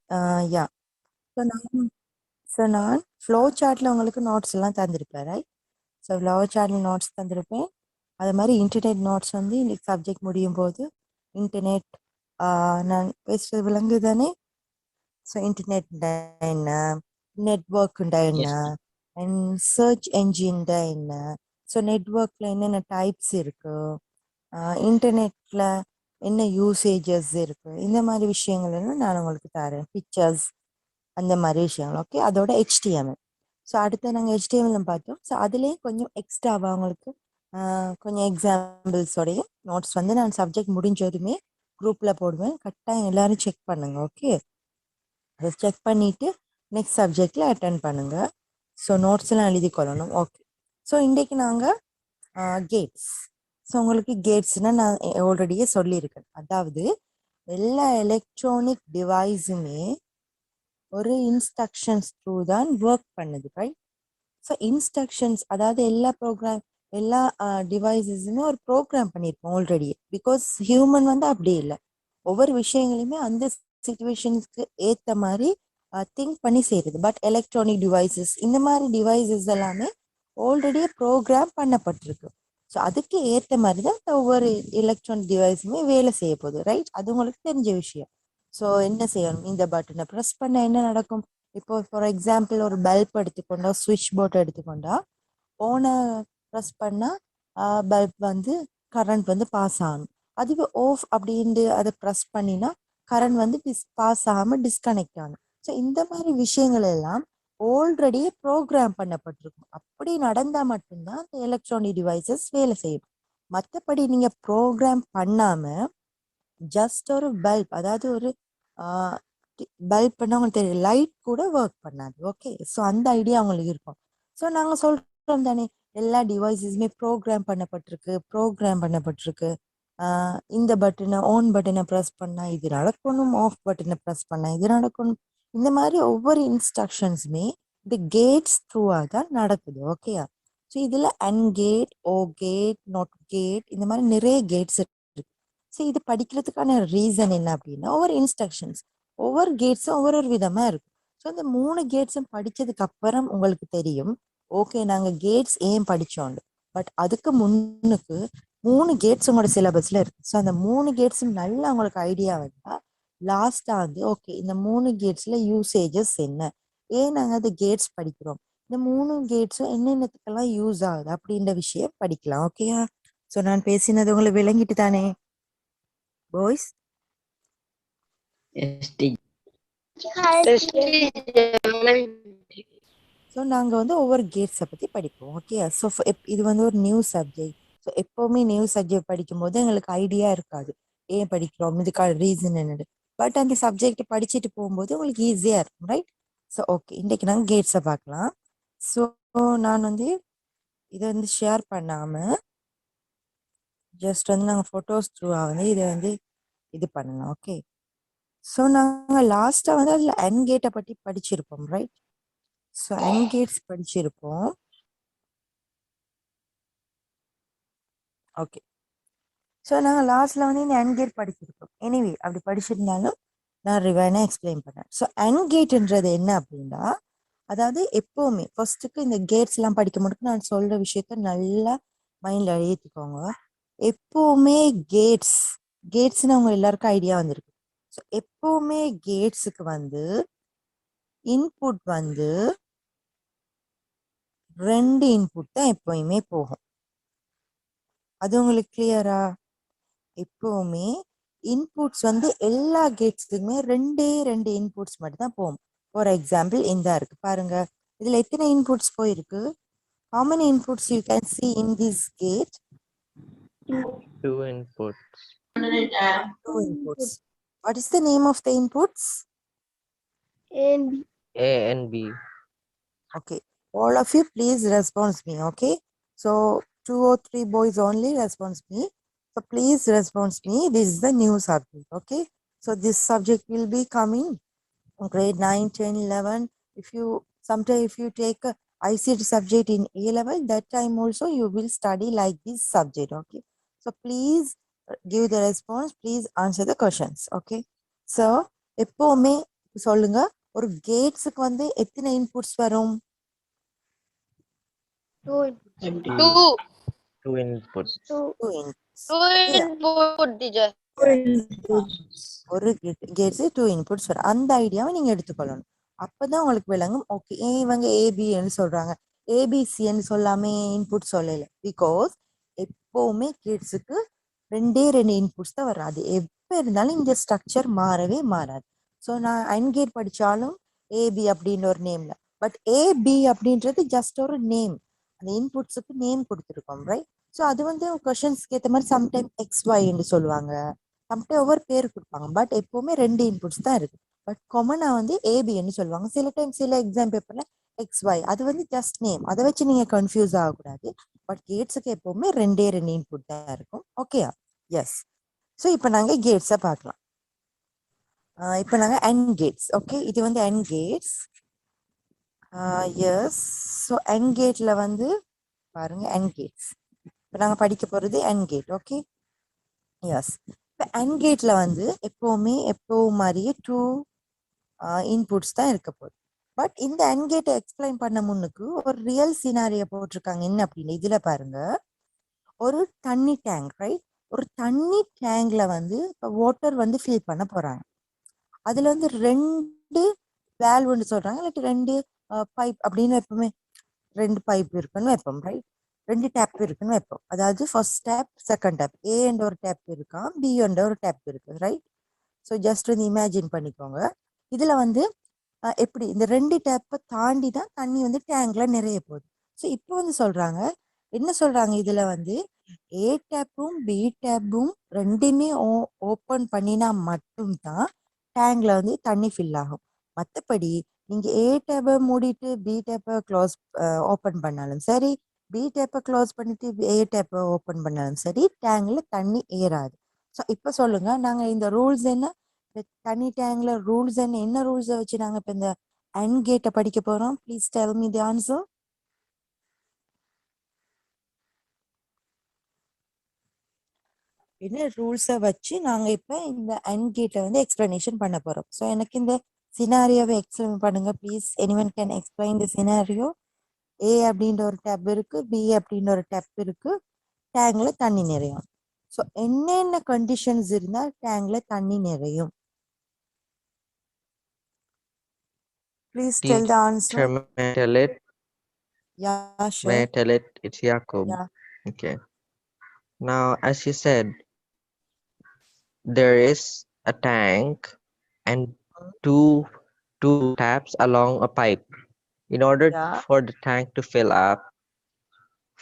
Yeah. நான் flow சார்ட்ல உங்களுக்கு notes எல்லாம் தந்திருப்பேன், ரைட்? ஸோ ஃப்ளோ சார்ட்ல நோட்ஸ் தந்திருப்பேன். அது மாதிரி இன்டர்நெட் நோட்ஸ் வந்து இன்னைக்கு சப்ஜெக்ட் முடியும் போது இன்டர்நெட் நான் பேசுறது விளங்கு தானே? ஸோ இன்டர்நெட் என்ன, நெட்ஒர்க்குண்டா என்ன, Yes. அண்ட் சர்ச் என்ஜின்டா என்ன, ஸோ நெட்ஒர்க்ல என்னென்ன டைப்ஸ் இருக்கு, இன்டர்நெட்ல என்ன யூசேஜஸ் இருக்கு, இந்த மாதிரி விஷயங்கள் எல்லாம் நான் உங்களுக்கு தரேன். பிக்சர்ஸ், அந்த மாதிரி விஷயங்கள். ஓகே, அதோட HTML. ஸோ அடுத்து நாங்கள் HTML பார்த்தோம். ஸோ அதுலேயே கொஞ்சம் எக்ஸ்ட்ராவாக உங்களுக்கு கொஞ்சம் எக்ஸாம்பிள்ஸோடையும் நோட்ஸ் வந்து நான் சப்ஜெக்ட் முடிஞ்சதுமே குரூப்பில் போடுவேன். கரெக்டாக எல்லாரும் செக் பண்ணுங்க. ஓகே, அதை செக் பண்ணிவிட்டு நெக்ஸ்ட் சப்ஜெக்டில் அட்டென்ட் பண்ணுங்கள். ஸோ நோட்ஸ் எல்லாம் எழுதி கொள்ளணும். ஓகே, ஸோ இன்றைக்கு நாங்கள் கேட்ஸ். ஸோ உங்களுக்கு கேட்ஸ்னால் நான் ஆல்ரெடியே சொல்லியிருக்கேன். அதாவது எல்லா எலக்ட்ரானிக் டிவைஸுமே ஒரு இன்ஸ்ட்ரக்ஷன்ஸ் த்ரூ தான் ஒர்க் பண்ணுது, ரைட்? ஸோ இன்ஸ்ட்ரக்ஷன்ஸ், அதாவது எல்லா டிவைசஸுமே ஒரு ப்ரோக்ராம் பண்ணியிருப்போம் ஆல்ரெடி. பிகாஸ் ஹியூமன் வந்து அப்படி இல்லை, ஒவ்வொரு விஷயங்களையுமே அந்த சிச்சுவேஷனுக்கு ஏற்ற மாதிரி திங்க் பண்ணி செய்யுது. பட் எலக்ட்ரானிக் டிவைசஸ், இந்த மாதிரி டிவைசஸ் எல்லாமே ஆல்ரெடியே ப்ரோக்ராம் பண்ணப்பட்டிருக்கு. ஸோ அதுக்கு ஏற்ற மாதிரி தான் ஒவ்வொரு எலக்ட்ரானிக் டிவைஸுமே வேலை செய்ய போகுது, ரைட்? அது உங்களுக்கு தெரிஞ்ச விஷயம். ஸோ என்ன செய்யணும், இந்த பட்டனை ப்ரெஸ் பண்ண என்ன நடக்கும்? இப்போ ஃபார் எக்ஸாம்பிள் ஒரு பல்ப் எடுத்துக்கொண்டா, சுவிட்ச் போர்ட் எடுத்துக்கொண்டா, ஓனை ப்ரெஸ் பண்ணால் பல்ப் வந்து கரண்ட் வந்து பாஸ் ஆகணும். அதுவே ஆஃப் அப்படின்ட்டு அதை ப்ரெஸ் பண்ணினா கரண்ட் வந்து பாஸ் ஆகாமல் டிஸ்கனெக்ட் ஆகணும். ஸோ இந்த மாதிரி விஷயங்கள் எல்லாம் ஆல்ரெடியே ப்ரோக்ராம் பண்ணப்பட்டிருக்கும். அப்படி நடந்தால் மட்டும்தான் இந்த எலக்ட்ரானிக் டிவைசஸ் வேலை செய்யும். மற்றபடி நீங்கள் ப்ரோக்ராம் பண்ணாமல் ஜஸ்ட் ஒரு பல்ப், அதாவது ஒரு பல்ப் பண்ணால் உங்களுக்கு தெரியும், லைட் கூட ஒர்க் பண்ணாது. ஓகே, ஸோ அந்த ஐடியா அவங்களுக்கு இருக்கும். ஸோ நாங்கள் சொல்கிறோம் தானே, எல்லா டிவைஸஸுமே ப்ரோக்ராம் பண்ணப்பட்டிருக்கு. இந்த பட்டனை, ஆன் பட்டனை ப்ரெஸ் பண்ணால் இது நடக்கணும், ஆஃப் பட்டனை ப்ரெஸ் பண்ணால் இது நடக்கணும். இந்த மாதிரி ஒவ்வொரு இன்ஸ்ட்ரக்ஷன்ஸுமே இந்த கேட்ஸ் த்ரூவாக தான் நடக்குது. ஓகேயா? ஸோ இதில் அன்கேட், ஓ கேட், நாட் கேட், இந்த மாதிரி நிறைய கேட்ஸ் இருக்கு. ஸோ இது படிக்கிறதுக்கான ரீசன் என்ன அப்படின்னா, ஒவ்வொரு இன்ஸ்ட்ரக்ஷன்ஸ், ஒவ்வொரு கேட்ஸும் ஒவ்வொரு விதமாக இருக்கும். ஸோ இந்த 3 கேட்ஸும் படித்ததுக்கு அப்புறம் உங்களுக்கு தெரியும், ஓகே நாங்கள் கேட்ஸ் ஏன் படித்தோண்டு. பட் அதுக்கு முன்னுக்கு 3 கேட்ஸ் உங்களோட சிலபஸ்ல இருக்கு. ஸோ அந்த 3 கேட்ஸும் நல்லா உங்களுக்கு ஐடியா வந்தா லாஸ்ட்டாக வந்து ஓகே இந்த 3 கேட்ஸில் யூசேஜஸ் என்ன, ஏன் நாங்கள் அந்த கேட்ஸ் படிக்கிறோம், இந்த 3 கேட்ஸும் என்னென்னத்துக்கெல்லாம் யூஸ் ஆகுது அப்படின்ற விஷயம் படிக்கலாம். ஓகேயா? ஸோ நான் பேசினது உங்களுக்கு விளங்கிட்டு தானே பாய்ஸ்? Yes, teacher. ஸோ நாங்கள் வந்து ஒவ்வொரு கேட்ஸை பற்றி படிப்போம். ஓகே, ஸோ இது வந்து ஒரு நியூ சப்ஜெக்ட். ஸோ எப்போவுமே நியூ சப்ஜெக்ட் படிக்கும்போது எங்களுக்கு ஐடியா இருக்காது ஏன் படிக்கிறோம், இதுக்கான ரீசன் என்னது. பட் அந்த சப்ஜெக்ட் படிச்சுட்டு போகும்போது உங்களுக்கு ஈஸியாக இருக்கும், ரைட்? ஸோ ஓகே, இன்றைக்கு நாங்கள் கேட்ஸை பார்க்கலாம். ஸோ நான் வந்து இதை வந்து ஷேர் பண்ணாமல் ஜஸ்ட் வந்து நாங்கள் ஃபோட்டோஸ் த்ரூவாக வந்து இதை வந்து இது பண்ணலாம். ஓகே, ஸோ நாங்கள் லாஸ்ட்டாக வந்து அதில் அன்கேட்டை பற்றி படிச்சிருப்போம், ரைட்? ஸோ அன்கேட்ஸ் படிச்சிருப்போம். ஓகே, ஸோ நாங்கள் லாஸ்ட்டில் வந்து இந்த அன்கேட் படிச்சிருப்போம். எனிவே அப்படி படிச்சிருந்தாலும் நான் ரிவைனாக எக்ஸ்பிளைன் பண்ணேன். ஸோ அன்கேட்ன்றது என்ன அப்படின்னா, அதாவது எப்போவுமே ஃபர்ஸ்ட்டுக்கு இந்த கேட்ஸ்லாம் படிக்க மட்டும் நான் சொல்கிற விஷயத்த நல்லா மைண்டில் எழுதிக்கோங்க. எப்போவுமே கேட்ஸ்னு அவங்க எல்லாருக்கும் ஐடியா வந்திருக்கு. ஸோ எப்போவுமே கேட்ஸுக்கு வந்து இன்புட் வந்து 2 இன்புட் தான் எப்போயுமே போகும். அது உங்களுக்கு கிளியரா? எப்போவுமே இன்புட்ஸ் வந்து எல்லா கேட்ஸுக்குமே 2 இன்புட்ஸ் மட்டும் தான் போகும். ஃபார் எக்ஸாம்பிள் இந்த இருக்கு பாருங்க, இதில் எத்தனை இன்புட்ஸ் போயிருக்கு? How many inputs you can see in this gate? 2 inputs. 2 inputs. What is the name of the inputs? A and B. A and B. Okay, all of you please respond me. Okay, so 2 or 3 boys only respond me. So please respond me. This is the new subject. Okay, so this subject will be coming grade 9, 10, 11. If you take a ICT subject in A level, that time also you will study like this subject. Okay, so please give the response, please answer the questions. Okay, so எப்போவுமே சொல்லுங்க, ஒரு கேட்ஸுக்கு வந்து எத்தனை inputs வரும்? 2 Two. Two inputs. 2 2 inputs. input teacher. ஒரு Gates 2 inputs வரும். அந்த ஐடியாவை நீங்க எடுத்துக்கொள்ளணும். அப்பதான் உங்களுக்கு விளங்கும். ஓகே, இவங்க ஏபின்னு சொல்றாங்க, ஏபிசின்னு சொல்லாம இன்புட் சொல்லல. பிகாஸ் எப்பவுமே கிட்ஸுக்கு 2 இன்புட்ஸ் தான் வரும். அது எப்ப இருந்தாலும் இந்த ஸ்ட்ரக்சர் மாறவே மாறாது. ஸோ நான் அண்ட் கேட் படிச்சாலும் ஏபி அப்படின்ற ஒரு நேம்ல, பட் ஏபி அப்படின்றது ஜஸ்ட் ஒரு நேம். அந்த இன்புட்ஸுக்கு நேம் கொடுத்துருக்கோம், ரைட்? ஸோ அது வந்து கொஷின்ஸ்க்கு ஏற்ற மாதிரி சம்டைம் XYன்னு சொல்லுவாங்க, சம்டைம் ஒவ்வொரு பேர் கொடுப்பாங்க. பட் எப்பவுமே 2 இன்புட்ஸ் தான் இருக்கு. பட் காமனா வந்து ஏபின்னு சொல்லுவாங்க. சில டைம் சில எக்ஸாம் பேப்பர்ல XY, அது வந்து ஜஸ்ட் நேம். அதை வச்சு நீங்க கன்ஃபியூஸ் ஆகக்கூடாது. பட் கேட்ஸுக்கு எப்பவுமே 2 இன்புட் தான் இருக்கும். ஓகேயா? எஸ். ஸோ இப்போ நாங்க கேட்ஸை பார்க்கலாம். இப்போ நாங்க அண்ட் கேட்ஸ். ஓகே, இது வந்து and gates. Yes. So and கேட்ல வந்து பாருங்க, அண்ட் கேட்ஸ் இப்போ நாங்க படிக்க போறது அண்ட் கேட். Okay, yes. இப்போ அண்ட் கேட்ல வந்து எப்பவும் மாதிரியே 2 இன்புட்ஸ் தான் இருக்க போகுது. பட் இந்த அண்ட் கேட்டை எக்ஸ்பிளைன் பண்ண முன்னுக்கு ஒரு ரியல் சினாரிய போட்டிருக்காங்க. என்ன அப்படின்னு இதுல பாருங்க, ஒரு தண்ணி டேங்க், ரைட்? ஒரு தண்ணி டேங்க்ல வந்து இப்போ வாட்டர் வந்து ஃபில் பண்ண போறாங்க. அதுல வந்து 2 வேல்வ்னு சொல்றாங்க, இல்லாட்டி 2 பைப் அப்படின்னு எப்பவுமே 2 பைப் இருக்குன்னு வைப்போம், ரைட்? 2 டேப் இருக்குன்னு வைப்போம். அதாவது ஃபர்ஸ்ட் டேப், செகண்ட் டேப், ஏ என்ற ஒரு டேப் இருக்கா, பி என்ற ஒரு டேப் இருக்கு, ரைட்? ஸோ ஜஸ்ட் வந்து இமேஜின் பண்ணிக்கோங்க. இதுல வந்து எப்படி இந்த 2 டேப்பை தாண்டி தான் தண்ணி வந்து டேங்க்ல நிறைய போகுது. ஸோ இப்போ வந்து சொல்றாங்க, என்ன சொல்றாங்க இதுல வந்து ஏ டேப்பும் பி டேப்பும் ரெண்டுமே ஓப்பன் பண்ணினா மட்டும்தான் டேங்க்ல வந்து தண்ணி ஃபில் ஆகும். மற்றபடி நீங்க ஏ டேப்பை மூடிட்டு பி டேப்பை க்ளோஸ் ஓப்பன் பண்ணாலும் சரி, பி டேப்பை க்ளோஸ் பண்ணிட்டு ஏ டேப்பை ஓப்பன் பண்ணாலும் சரி, டேங்க்ல தண்ணி ஏறாது. ஸோ இப்போ சொல்லுங்க, நாங்க இந்த ரூல்ஸ் என்ன, இந்த தண்ணி டேங்க்ல ரூல்ஸ் என்ன ரூல்ஸை வச்சு நாங்க இப்போ இந்த அண்ட் கேட்டை படிக்க போறோம்? Please tell me the answer. என்ன ரூல்ஸை வச்சு நாங்க இப்ப இந்த அண்ட் கேட்டை வந்து எக்ஸ்பிளனேஷன் பண்ண போறோம். ஸோ எனக்கு இந்த சினாரியோவை எக்ஸ்பிளைன் பண்ணுங்க please. Anyone can explain the scenario. A அப்படின்ற ஒரு டேப் இருக்கு, பி அப்படின்ற ஒரு டேப் இருக்கு, டேங்க்ல தண்ணி நிறையும். ஸோ என்னென்ன கண்டிஷன்ஸ் இருந்தா டேங்க்ல தண்ணி நிறையும்? Please tell the Teacher, answer. may I tell it? Yeah May I sure. tell it? It's Jacob. Yeah. Okay. Now, as you said, there is a tank and two taps along a pipe. In order yeah. for the tank to fill up,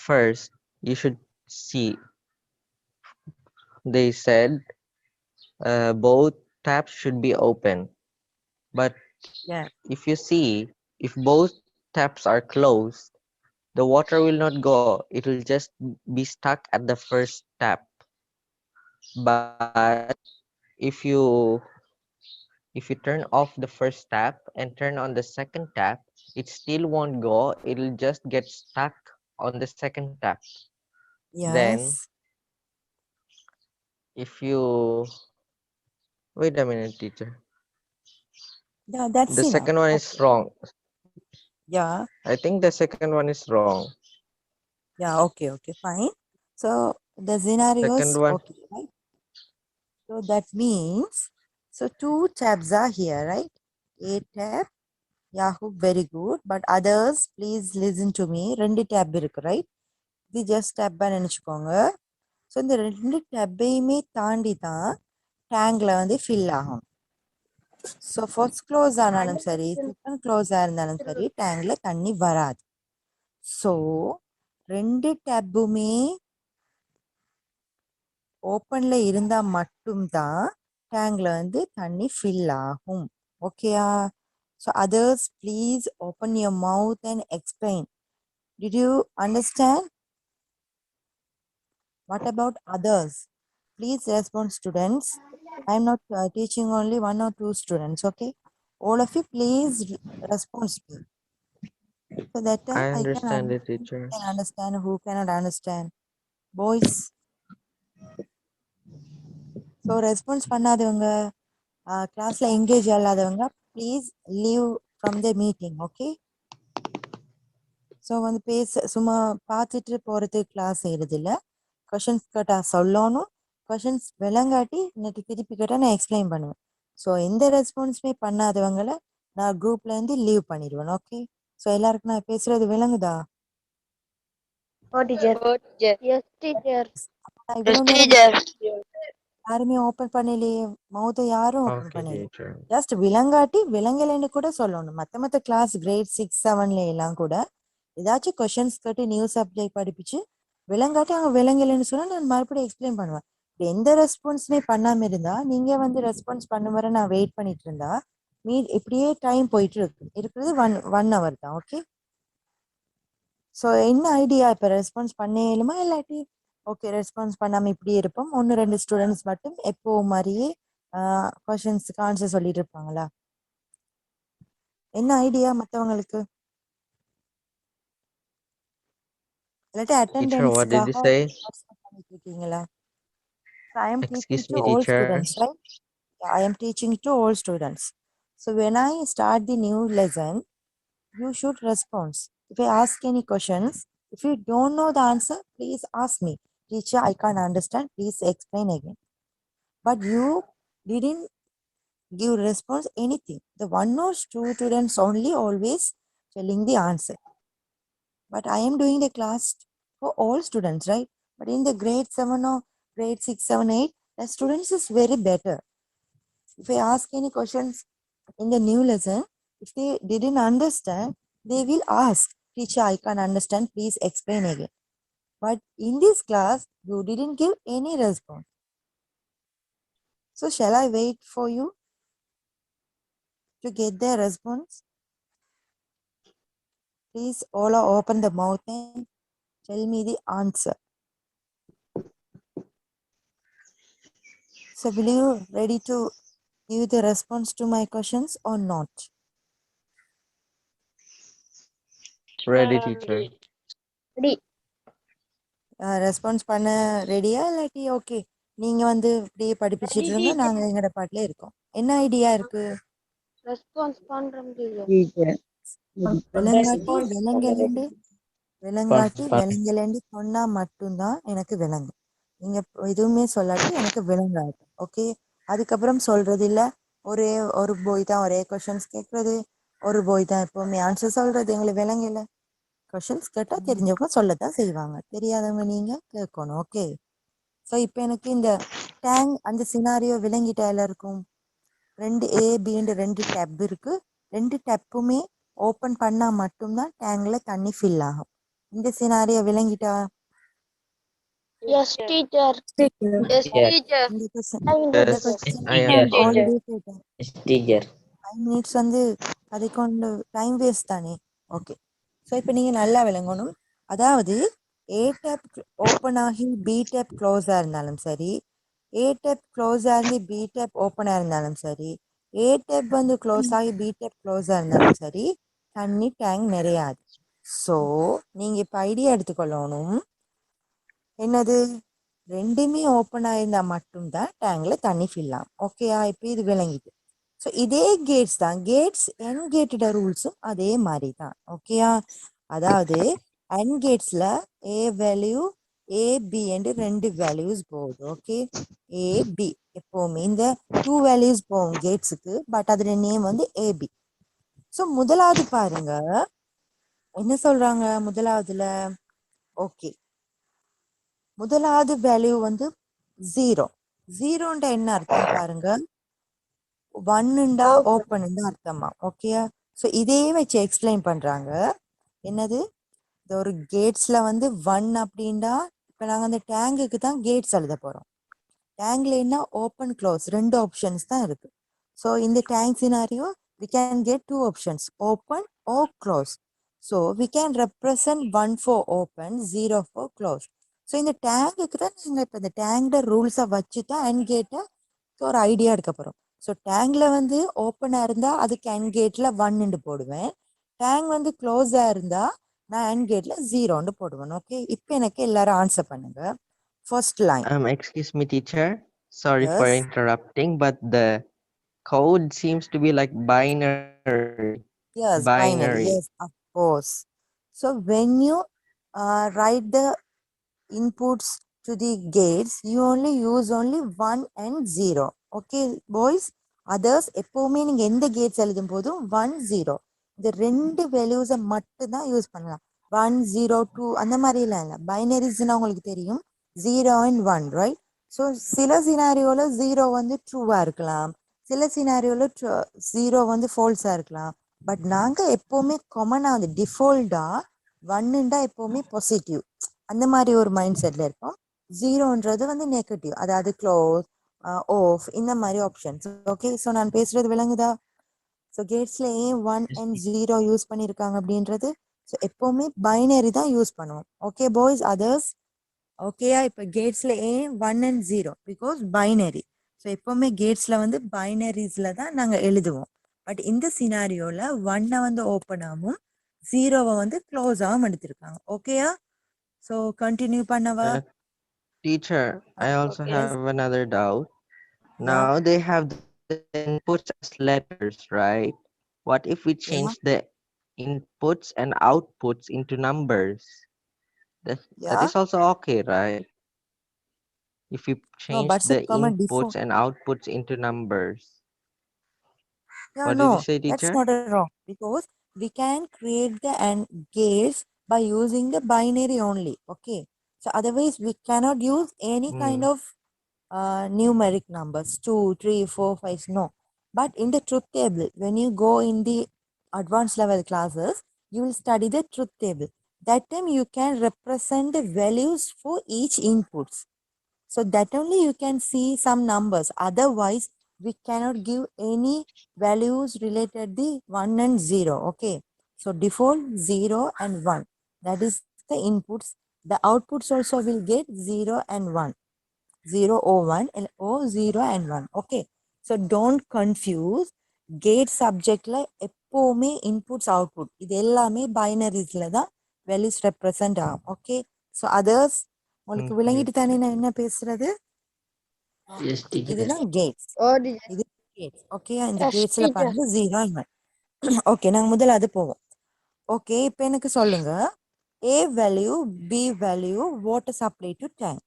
first you should see. They said both taps should be open. But yeah. if you see, if both taps are closed, the water will not go. It will just be stuck at the first tap. But if you turn off the first tap and turn on the second tap, it still won't go. It'll just get stuck on the second tap. Then yes. if you wait a minute, teacher. Yeah, that's The enough. second one is wrong. Yeah. I think the second one is wrong. Yeah, okay, fine. So the scenarios, Second one, okay, right? So that means, so 2 tabs are here, right? A tab, Yahoo, very good. But others, please listen to me. 2 tab இருக்கு, right? இது just tab நினைச்சுக்கோங்க. So இந்த 2 டப்பையுமே தாண்டி தான் டேங்க்ல வந்து fill ஆகும். So first close ஆனாலும் சரி, செகண்ட் க்ளோஸாக இருந்தாலும் சரி, டேங்க்ல தண்ணி வராது. ஸோ 2 டேப்புமே ஓப்பன்ல இருந்தா மட்டும்தான் டேங்க்ல வந்து தண்ணி ஃபில் ஆகும். ஓகேயா? So others please open your mouth and explain. Did you understand? What about others? Please respond students. I am not teaching only 1 or 2 students, okay? All of you please respond to me. So that I I can understand it, understand who teacher. can understand, who cannot understand. Boys. So response பண்ணாதவங்க, கிளாஸ்ல engage இல்லாதவங்க please leave from the meeting. Okay. So வந்து சும்மா பார்த்துட்டு போகிறது class செய்கிறது இல்லை. Questions கேட்டால் சொல்லணும். கொஷின்ஸ் விளங்காட்டி எனக்கு திருப்பி கேட்டால் நான் எக்ஸ்பிளைன் பண்ணுவேன். ஸோ எந்த ரெஸ்பான்ஸுமே பண்ணாதவங்களை நான் குரூப்லேருந்து லீவ் பண்ணிடுவேன். ஓகே. ஸோ எல்லாருக்கும் நான் பேசுறது விளங்குதா? Oh, teacher. Yes, teacher. நான் இவ்வளோ நேரம் யாருமே ஓப்பன் பண்ணலையே, மவுத்தை யாரும் ஓப்பன் Okay, பண்ணலையே. teacher. ஜஸ்ட் விளங்காட்டி விளங்கலைன்னு கூட சொல்லணும். மற்ற கிளாஸ் கிரேட் 6, 7ல எல்லாம் கூட ஏதாச்சும் கொஷின்ஸ் கேட்டு நியூ சப்ஜெக்ட் படிப்பிச்சு விளங்காட்டி அவங்க விளங்கலைன்னு சொன்னா நான் மறுபடியும் எக்ஸ்பிளைன் பண்ணுவேன். எந்த ரெஸ்பான்ஸுமே பண்ணாம இருந்தா நீங்க வந்து ரெஸ்பான்ஸ் பண்ண வர நான் வெயிட் பண்ணிட்டு இருந்தா இப்படியே டைம் போயிட்டு இருக்கிறது 1 hour தான். ஓகே. ஸோ என்ன ஐடியா, இப்போ ரெஸ்பான்ஸ் பண்ணேலுமா இல்லாட்டி ஓகே ரெஸ்பான்ஸ் பண்ணாமல் இப்படி இருப்போம், 1-2 ஸ்டூடெண்ட்ஸ் மட்டும் எப்போ மாதிரியே கொஷின்ஸுக்கு ஆன்சர் சொல்லிட்டு இருப்பாங்களா? என்ன ஐடியா மற்றவங்களுக்கு? இல்லாட்டி Teacher, what did you அட்டெண்டன்ஸ்க்காக say? பண்ணிட்டு இருக்கீங்களா? I am teaching Excuse to me, all teacher. Students, right? I am teaching to all students. So when I start the new lesson, you should respond. If I ask any questions, if you don't know the answer, please ask me. Teacher, I can't understand. Please explain again. But you didn't give response anything. The one or two students only always telling the answer. But I am doing the class for all students, right? But in the grade 7 or grade 6, 7, 8, the students is very better. If I ask any questions in the new lesson, if they didn't understand, they will ask, teacher, I can't understand, please explain again. But in this class, you didn't give any response. So shall I wait for you to get the response? Please all open the mouth and tell me the answer. So will you ready to give the response to my questions or not? Ready, teacher. Ready. Response பண்ண ரெடியா இல்லாட்டி okay நீங்க வந்து இப்படியே படிப்பிச்சிட்டு இருங்க, நாங்க எங்கட பாட்டுல இருக்கோம். என்ன ஐடியா இருக்கு? Response பண்றோம் teacher. விலங்காட்டி விலங்கலேண்டு சொன்னா மட்டும்தான் எனக்கு விளங்கும். நீங்க எதுவுமே சொல்லாட்டி எனக்கு விளங்காது. ஓகே. அதுக்கப்புறம் சொல்றது இல்ல, ஒரே ஒரு போய் தான் ஒரே கொஷின்ஸ் கேட்கறது, ஒரு போய் தான் எப்பவுமே ஆன்சர் சொல்றது. எங்களுக்கு விளங்கல. கொஷின்ஸ் கேட்டா தெரிஞ்சவங்க சொல்லத்தான் செய்வாங்க, தெரியாதவங்க நீங்க கேட்கணும். ஓகே. ஸோ இப்போ எனக்கு இந்த டேங் அந்த சினாரியோ விளங்கிட்டா எல்லாருக்கும்? 2 A, B டேப் இருக்கு. 2 டேப்புமே ஓப்பன் பண்ணா மட்டும்தான் டேங்க்ல தண்ணி ஃபில் ஆகும். இந்த சினாரியோ விளங்கிட்டா? Yes, teacher. Yes, teacher. இந்த கொஸ்டின் Yes, I நான் understand. ஆல்ரெடி கேட்டேன். teacher. 5 மினிட்ஸ் வந்து அதை கொண்டு டைம் வேஸ்ட் தானே. ஓகே. ஸோ இப்போ நீங்கள் நல்லா விளங்கணும். அதாவது ஏ டேப் ஓப்பன் ஆகி பி டேப் க்ளோஸாக இருந்தாலும் சரி, ஏ டேப் க்ளோஸாக இருந்து பி டேப் ஓப்பனாக இருந்தாலும் சரி, ஏ டேப் வந்து க்ளோஸ் ஆகி பி டேப் க்ளோஸாக இருந்தாலும் சரி, தண்ணி டேங்க் நிறையாது. ஸோ நீங்கள் இப்போ ஐடியா எடுத்துக்கொள்ளணும். என்னது? ரெண்டுமே ஓப்பன் ஆயிருந்தா மட்டும்தான் டேங்க்ல தண்ணி ஃபில் ஆகும். ஓகேயா? இப்போ இது விளங்கிட்டு. ஸோ இதே கேட்ஸ் தான், கேட்ஸ் என் கேட்டோட ரூல்ஸும் அதே மாதிரி தான். ஓகேயா? அதாவது அண்ட் கேட்ஸ்ல ஏ வேல்யூ ஏபி என்று 2 வேல்யூஸ் போகுது. ஓகே. ஏபி எப்பவுமே இந்த 2 வேல்யூஸ் போகும் கேட்ஸுக்கு, பட் அதோட நேம் வந்து ஏபி. ஸோ முதலாவது பாருங்க என்ன சொல்றாங்க முதலாவதுல. ஓகே. முதலாவது வேல்யூ வந்து 0. 0ன்ற என்ன அர்த்தம் பாருங்க, 1ண்டா ஓப்பன் அர்த்தமா. ஓகேயா? ஸோ இதே வச்சு எக்ஸ்பிளைன் பண்றாங்க. என்னது? இந்த ஒரு கேட்ஸ்ல வந்து 1 அப்படின்டா, இப்போ நாங்கள் அந்த டேங்குக்கு தான் கேட்ஸ் எழுத போறோம். டேங்க்ல என்ன ஓப்பன் க்ளோஸ் 2 ஆப்ஷன்ஸ் தான் இருக்கு. ஸோ இந்த tank scenario we can get 2 options, open or close. So we can represent 1 for open, 0 for close. So இந்த டேங்குக்கு தான் நாங்கள் இப்போ இந்த டேங்கோட ரூல்ஸை வச்சு தான் அண்ட் கேட்டை ஒரு ஐடியா எடுக்க போகிறோம். ஸோ டேங்கில் வந்து ஓப்பனாக இருந்தால் அதுக்கு அண்ட் கேட்டில் 1 போடுவேன். டேங்க் வந்து க்ளோஸாக இருந்தால் நான் அண்ட் கேட்டில் 0 போடுவேன். ஓகே. இப்போ எனக்கு எல்லாரும் ஆன்சர் பண்ணுங்க. First line. Excuse me, teacher. Sorry for Yes. interrupting, but the Code seems to be like binary. Yes, binary. Yes, of course. So when you write the inputs to the gates, you only use only 1 and 0. Okay, boys? Others, எப்போவுமே நீங்க எந்த Gates எழுதும் போதும் 1 0 இந்த ரெண்டு வேல்யூஸை மட்டும் தான் யூஸ் பண்ணலாம். 1 0 2 அந்த மாதிரிலாம் இல்லை. பைனரிஸ்னா உங்களுக்கு தெரியும் 0 and 1, ரைட்? ஸோ சில சினாரியோல 0 வந்து ட்ரூவா இருக்கலாம், சில சினாரியோல 0 வந்து ஃபால்ஸா இருக்கலாம். பட் நாங்க எப்பவுமே காமனா வந்து டிஃபால்ட்டா 1ண்டா எப்பவுமே பாசிட்டிவ் அந்த மாதிரி ஒரு மைண்ட் செட்ல இருப்போம். 0ன்றது வந்து நெகட்டிவ், அதாவது க்ளோஸ், ஆஃப், இந்த மாதிரி ஆப்ஷன்ஸ். ஓகே, ஸோ நான் பேசுறது விளங்குதா? ஸோ கேட்ஸ்ல ஏன் 1 Yes, and teacher. 0 யூஸ் பண்ணியிருக்காங்க அப்படின்றது. ஸோ எப்பவுமே பைனரி தான் யூஸ் பண்ணுவோம். ஓகே பாய்ஸ், அதர்ஸ் ஓகேயா? இப்போ கேட்ஸ்ல ஏன் 1 and 0 பிகாஸ் பைனரி. ஸோ எப்பவுமே கேட்ஸ்ல வந்து பைனரிஸ்ல தான் நாங்கள் எழுதுவோம். பட் இந்த சினாரியோல 1 வந்து ஓப்பன் ஆகும், 0 வந்து க்ளோஸ் ஆகும் எடுத்திருக்காங்க. ஓகேயா? So continue பண்ணவா? Teacher, I also Yes. have another doubt. Yeah. Now they have the inputs as letters, right? What if we change the inputs and outputs into numbers? That Yeah. is also okay, right? If we No, change but the it's common inputs default. and outputs into numbers. Yeah, What no, did you say, that's teacher? not a wrong because we can create the and gates by using the binary only. Okay. So otherwise we cannot use any kind of numeric numbers 2, 3, 4, 5. No. But in the truth table, when you go in the advanced level classes, you will study the truth table. That time you can represent the values for each inputs. So that only you can see some numbers. Otherwise, we cannot give any values related the 1 and 0. Okay. So default 0 and 1. That is the inputs. The outputs also will get 0 and 1. 0 or 1 or 0 and 1. Okay. So don't confuse gate subjectல எப்போவுமே inputs output இது எல்லாமே பைனரிஸ்ல தான் values represent ஆகும். Okay, so others உங்களுக்கு விளங்கிட்டு தானே நான் என்ன பேசுறது? Yes, teacher. இதுதான் கேட்ஸ். Oh, teacher. இது கேட்ஸ். ஓகே, இந்த Yes, கேட்ஸ்ல teacher. பாருங்க 0 and 1. ஓகே, நாங்க முதல்ல அது போவோம். ஓகே, இப்போ எனக்கு சொல்லுங்க A value, B value, water supply to tank.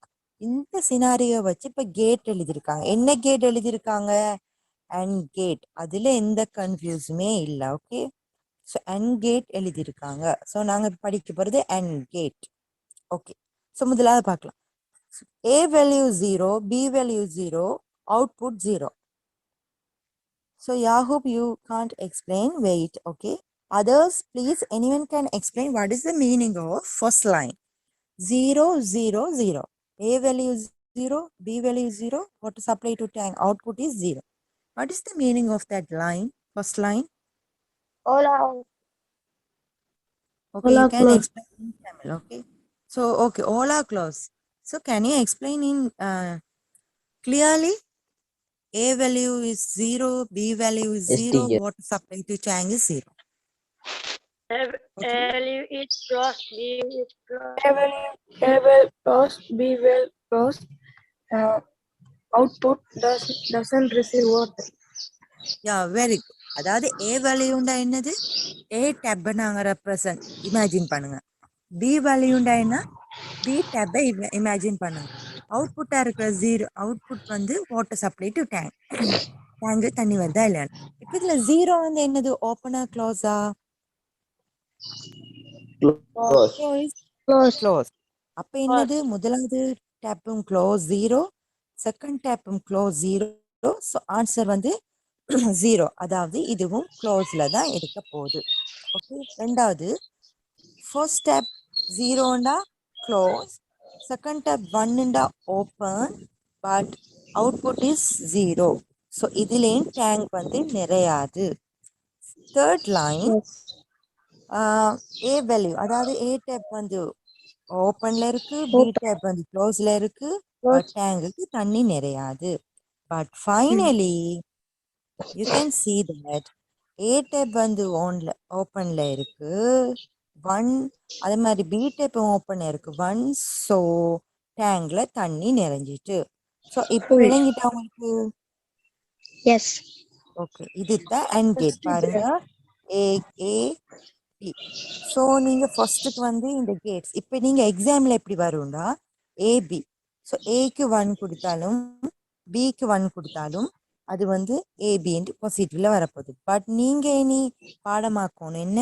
இந்த சினாரியோ வச்சு இப்போ கேட் எழுதியிருக்காங்க. என்ன கேட் எழுதியிருக்காங்க? And gate. அதுல எந்த கன்ஃபியூஸுமே இல்லை. ஓகே, ஸோ அண்ட் கேட் எழுதியிருக்காங்க. ஸோ நாங்கள் படிக்க போகிறது அண்ட் கேட். ஓகே, ஸோ முதலாவது பார்க்கலாம். A value 0, B value 0, output 0. So Yahoo, you can't explain. Wait, okay. Others, please, anyone can explain what is the meaning of first line? 0, 0, 0. A value 0, B value 0, water supply to tank, output is 0. What is the meaning of that line, first line? Hola. Okay, All you are can closed. explain in Tamil, okay? So, okay, all are closed. So, can you explain in clearly? A value is 0, B value is Yes, 0, teacher. water supply to tank is 0. A Okay. value is cross, B is cross. A will cross, B will cross. Output doesn't receive water. Yeah, very good. அதாவது A வேல்யூண்டா என்னது? A tab நாங்க represent imagine பண்ணுங்க. B வேல்யூண்டா என்ன? B tab imagine பண்ணுங்க. அவுட்புட்டா இருக்கிற 0 output வந்து water supply to tank. Tank தண்ணி வருதா இல்லையா? இப்போ இதுல 0 வந்து என்னது? ஓப்பனா க்ளோஸா? Close. க்ளோஸ். அப்ப என்னது? முதலாவது டேப்பும் க்ளோஸ் 0, செகண்ட் டேப்பும் க்ளோஸ் 0. ஸோ ஆன்சர் வந்து 0. அதாவது இதுவும் க்ளோஸ்ல தான் இருக்க போகுது. ஓகே, ரெண்டாவது ஃபர்ஸ்ட் டேப் 0ண்டா க்ளோஸ், செகண்ட் டேப் 1ண்டா open, but output is 0. So இதுலேயும் டேங்க் வந்து நிறையாது. தேர்ட் லைன் ஏ வேல்யூ, அதாவது ஏ டேப் வந்து ஓப்பன்ல இருக்கு, பி டேப் வந்து க்ளோஸ்ல இருக்கு, பட் டேங்குக்கு தண்ணி நிறையாது. But finally you can see that A tap வந்து ஓப்பன்ல இருக்கு 1, அதே மாதிரி பி டேப் ஓப்பன்ல இருக்கு 1. ஸோ டேங்க்ல தண்ணி நிறைஞ்சிட்டு. ஸோ இப்போ விளங்கிட்டா உங்களுக்கு? Yes. ஓகே, இதுதான் அண்ட் கேட் பாருங்க. ஏ ஏ பி. ஸோ நீங்க ஃபர்ஸ்ட்டுக்கு வந்து இந்த கேட்ஸ் இப்போ நீங்க எக்ஸாம்ல எப்படி வரும்டா ஏபி. ஸோ ஏக்கு 1 கொடுத்தாலும் பிக்கு 1 கொடுத்தாலும் அது வந்து ஏபின்ட்டு பாசிட்டிவ்ல வரப்போகுது. பட் நீங்க இனி பாடமாக்கணும் என்ன,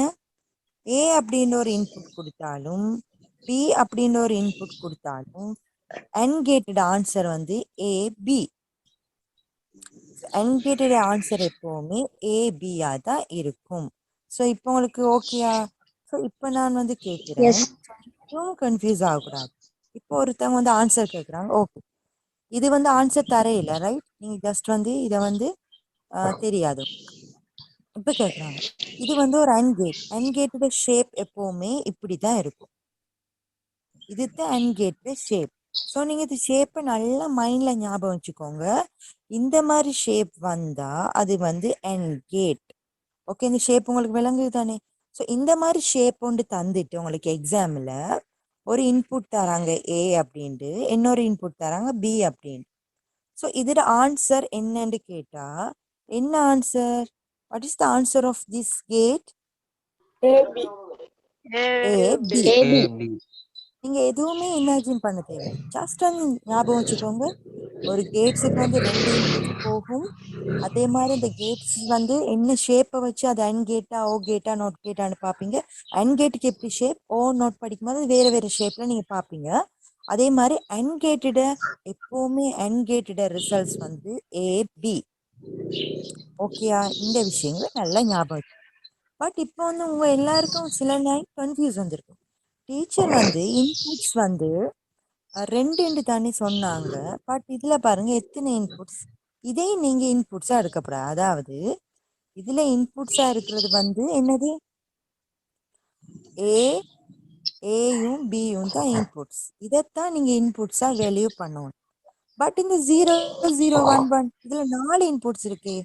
ஏ அப்படின்ற ஒரு இன்புட் கொடுத்தாலும் பி அப்படின்ற ஒரு இன்புட் கொடுத்தாலும் அன்கேட்டட் ஆன்சர் வந்து ஏபி. அன்கேட்டட் ஆன்சர் எப்பவுமே ஏபியா தான் இருக்கும். ஸோ இப்போ உங்களுக்கு ஓகேயா? ஸோ இப்போ நான் வந்து கேட்குறேன், Yes. கொஞ்சம் கன்ஃபியூஸ் ஆகக்கூடாது. இப்போ ஒருத்தவங்க வந்து ஆன்சர் கேட்குறாங்க, ஓகே இது வந்து ஆன்சர் தரையில ரைட், நீங்கள் ஜஸ்ட் வந்து இதை வந்து தெரியாது. இப்போ கேட்குறாங்க இது வந்து ஒரு அன்கேட், அன்கேட்டோட ஷேப் எப்பவுமே இப்படி தான் இருக்கும். இதுதான் அன்கேட்டோட ஷேப். ஸோ நீங்கள் இது ஷேப்பை நல்லா மைண்டில் ஞாபகம் வச்சுக்கோங்க. இந்த மாதிரி ஷேப் வந்தால் அது வந்து அன்கேட். ஓகே, இந்த ஷேப் உங்களுக்கு விளங்குது தானே? ஸோ இந்த மாதிரி ஷேப் ஒன்று தந்துட்டு உங்களுக்கு எக்ஸாமில் ஒரு இன்புட் தராங்க ஏ அப்படின்ட்டு, இன்னொரு இன்புட் தராங்க பி அப்படின்ட்டு. ஸோ இதோட ஆன்சர் என்னன்னு கேட்டால் என்ன answer? What is the answer of this gate? AB. A B. AB. நீங்க எதுவுமே இமேஜின் பண்ண தேவையில்லை, ஜஸ்ட் வந்து ஞாபகம் வச்சுக்கோங்க. ஒரு கேட்ஸுக்கு வந்து 2 இன்புட்ஸ் போகும். அதே மாதிரி இந்த கேட்ஸ் வந்து என்ன ஷேப்பை வச்சு அது அன் கேட்டா ஓ கேட்டா நோட் கேட்டான்னு பார்ப்பீங்க. அன் கேட்டுக்கு எப்படி ஷேப், ஓ நோட் படிக்கும்போது வேறு வேறு ஷேப்பில் நீங்கள் பார்ப்பீங்க. அதே மாதிரி அன்கேட்டட எப்போவுமே அன்கேட்டட ரிசல்ட்ஸ் வந்து ஏபி. ஓகேயா? இந்த விஷயங்களை நல்லா ஞாபகம். பட் இப்போ வந்து உங்கள் எல்லாருக்கும் சில நேரம் கன்ஃபியூஸ் வந்திருக்கும். டீச்சர் வந்து இன்புட்ஸ் வந்து 2 தானே சொன்னாங்க, பட் இதில் பாருங்க எத்தனை இன்புட்ஸ். இதே நீங்கள் இன்புட்ஸாக எடுக்கப்படாது. அதாவது இதில் இன்புட்ஸாக இருக்கிறது வந்து என்னது, ஏயும் பியும் தான் இன்புட்ஸ். இதைத்தான் நீங்கள் இன்புட்ஸாக வேல்யூ பண்ணணும். பட் இந்த 0 0 1 1 இதில் 4 இன்புட்ஸ் இருக்கே.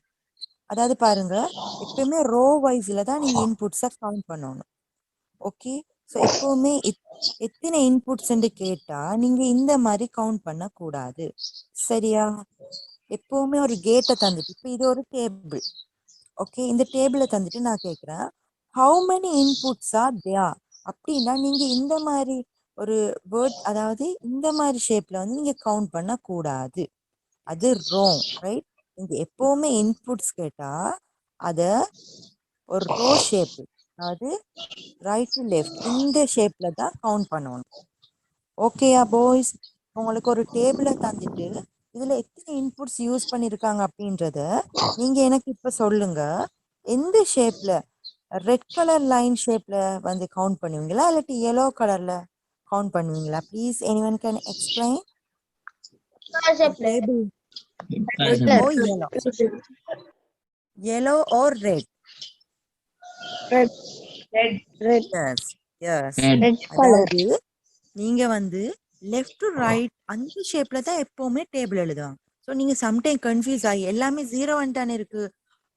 அதாவது பாருங்க எப்பயுமே ரோ வைஸில் தான் நீங்கள் இன்புட்ஸை கவுண்ட் பண்ணணும். ஓகே, ஸோ எப்போவுமே எத்தனை இன்புட்ஸ்ன்னு கேட்டால் நீங்கள் இந்த மாதிரி கவுண்ட் பண்ணக்கூடாது. சரியா? எப்போவுமே ஒரு கேட்டை தந்துட்டு, இப்போ இது ஒரு டேபிள். ஓகே, இந்த டேபிளை தந்துட்டு நான் கேட்குறேன் how many inputs are there அப்படின்னா நீங்கள் இந்த மாதிரி ஒரு வேர்ட், அதாவது இந்த மாதிரி ஷேப்பில் வந்து நீங்கள் கவுண்ட் பண்ணக்கூடாது. அது ராங் ரைட். நீங்கள் எப்போவுமே இன்புட்ஸ் கேட்டால் அதை ஒரு ரோ ஷேப்பு, அதாவது ரைட் டு லெஃப்ட் இந்த ஷேப்பில் தான் கவுண்ட் பண்ணணும். ஓகேயா பாய்ஸ்? உங்களுக்கு ஒரு டேபிளை தந்துட்டு இதில் எத்தனை இன்புட்ஸ் யூஸ் பண்ணியிருக்காங்க அப்படின்றத நீங்கள் எனக்கு இப்போ சொல்லுங்க. எந்த ஷேப்பில், ரெட் கலர் லைன் ஷேப்பில் வந்து கவுண்ட் பண்ணுவீங்களா இல்லாட்டி yellow கலரில் கவுண்ட் பண்ணுவீங்களா? Please anyone can explain. Table ஓ yellow or red? Red. Yes yes. Red color. அதாவது நீங்க வந்து லெஃப்ட் டு ரைட் அந்த ஷேப்ல தான் எப்பவுமே டேபிள் எழுதுவாங்க. ஸோ நீங்க சம்டைம் கன்ஃபியூஸ் ஆகி எல்லாமே 0 தானே இருக்கு,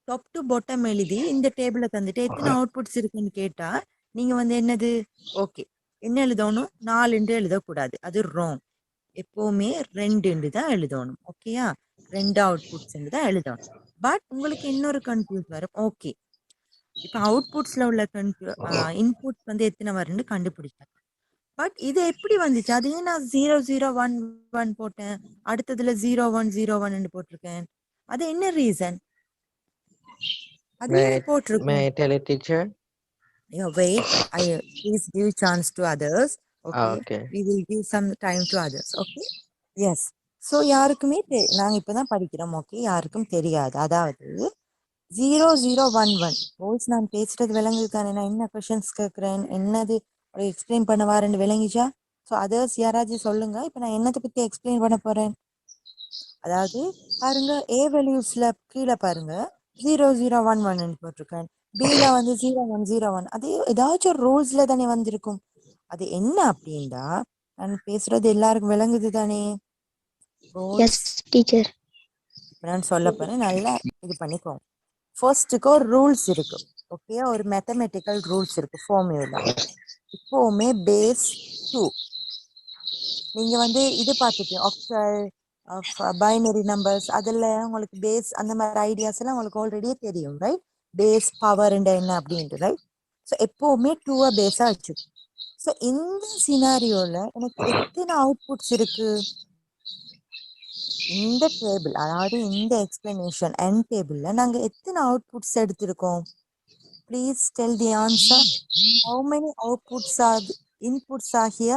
டாப் டு பாட்டம் எழுதி இந்த டேபிளை தந்துட்டு எத்தனை அவுட்புட்ஸ் இருக்குன்னு கேட்டா நீங்க வந்து என்னது, ஓகே என்ன எழுதணும், 4 எழுதக்கூடாது, அது ராங். எப்பவுமே 2 தான் எழுதணும். ஓகேயா? 2 அவுட்புட்ஸ் தான் எழுதணும். பட் உங்களுக்கு இன்னொரு கன்ஃபியூஸ் வரும். ஓகே, இப்போ அவுட்புட்ஸ்ல உள்ள இன்புட்ஸ் வந்து எத்தனை வரும்னு கண்டுபிடிச்சாங்க. பட் இது எப்படி வந்துச்சு? அதையே நான் 0 0 1 1 போட்டேன், அடுத்ததுல 0 1 0 1 போட்டிருக்கேன். அது என்ன ரீசன்? அது May ஏன் I போட்டிருக்கேன்? tell a teacher? Wait, please give chance to others. Okay, Okay. we will give some time to others. Okay, yes. So யாருக்குமே நாங்கள் இப்போ தான் படிக்கிறோம். ஓகே, யாருக்கும் தெரியாது. அதாவது 0 0 1 1 போய்ஸ் நான் பேசுறது விளங்குது தானே? நான் என்ன கொஷின்ஸ் கேட்குறேன், என்னது எக்ஸ்பிளைன் பண்ண வாரேன்னு விளங்கிச்சா? ஸோ அதர்ஸ் யாராச்சும் சொல்லுங்க. இப்போ நான் என்னத்தை பற்றி எக்ஸ்பிளைன் பண்ண போறேன். அதாவது பாருங்க ஏ வேல்யூஸ்ல கீழே பாருங்க 0 0 1 1 போட்டிருக்கேன், பியில் வந்து 0 1 0 1. அது ஏதாச்சும் ஒரு ரூல்ஸ்ல தானே வந்திருக்கும். அது என்ன அப்படின்னா நான் பேசுறது எல்லாருக்கும் விளங்குது தானே? Yes, teacher. நான் சொல்ல போறேன், நல்லா இது பண்ணிக்கோங்க. ஃபர்ஸ்ட்டுக்கு ஒரு ரூல்ஸ் இருக்கு. ஓகே, ஒரு மேத்தமெட்டிக்கல் ரூல்ஸ் இருக்கு, ஃபார்முலா. இப்போவுமே பேஸ் 2 நீங்க வந்து இது பார்த்துருப்பீங்க, ஆக்டல் ஆஃப் பைனரி நம்பர்ஸ் அதில் உங்களுக்கு பேஸ் அந்த மாதிரி ஐடியாஸ் எல்லாம் உங்களுக்கு ஆல்ரெடியே தெரியும், ரைட்? பேஸ் பவர் என்ன அப்படின்ட்டு, ரைட்? ஸோ எப்போவுமே டூவை பேஸாக வச்சு. ஸோ இந்த சினாரியோவில் எனக்கு எத்தனை அவுட்புட்ஸ் இருக்கு இந்த டேபிள், அதாவது இந்த எக்ஸ்பிளனேஷன் என் டேபிளில் நாங்கள் எத்தனை அவுட்புட்ஸ் எடுத்திருக்கோம்? Please tell the answer. How many outputs are inputs ஆகிய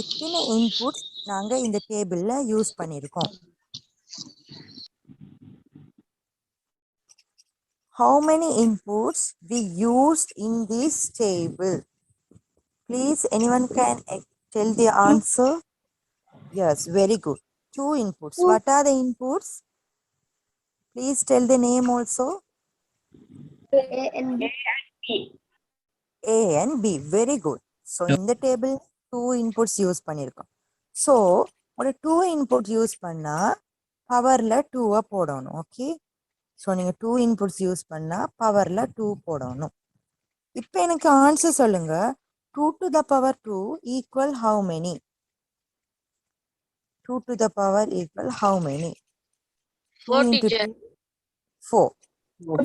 எத்தனை இன்புட்ஸ் நாங்கள் இந்த டேபிளில் யூஸ் பண்ணியிருக்கோம்? How many inputs we used in this table? Please, anyone can tell the answer? Yes, very good. 2 inputs. What are the inputs? Please tell the name also. A and B. A and B. Very good. So, in the table, 2 inputs use பண்ணிருக்கோம். So, ஒரு 2 input use பண்ணா பவர்ல 2 போடணும். Okay. So நீங்கள் 2 inputs use பண்ணால் பவரில் 2 போடணும். இப்போ எனக்கு ஆன்சர் சொல்லுங்க. 2 to the power 2 equal how many? 2 to the power equal how many? 2 into 2, 4.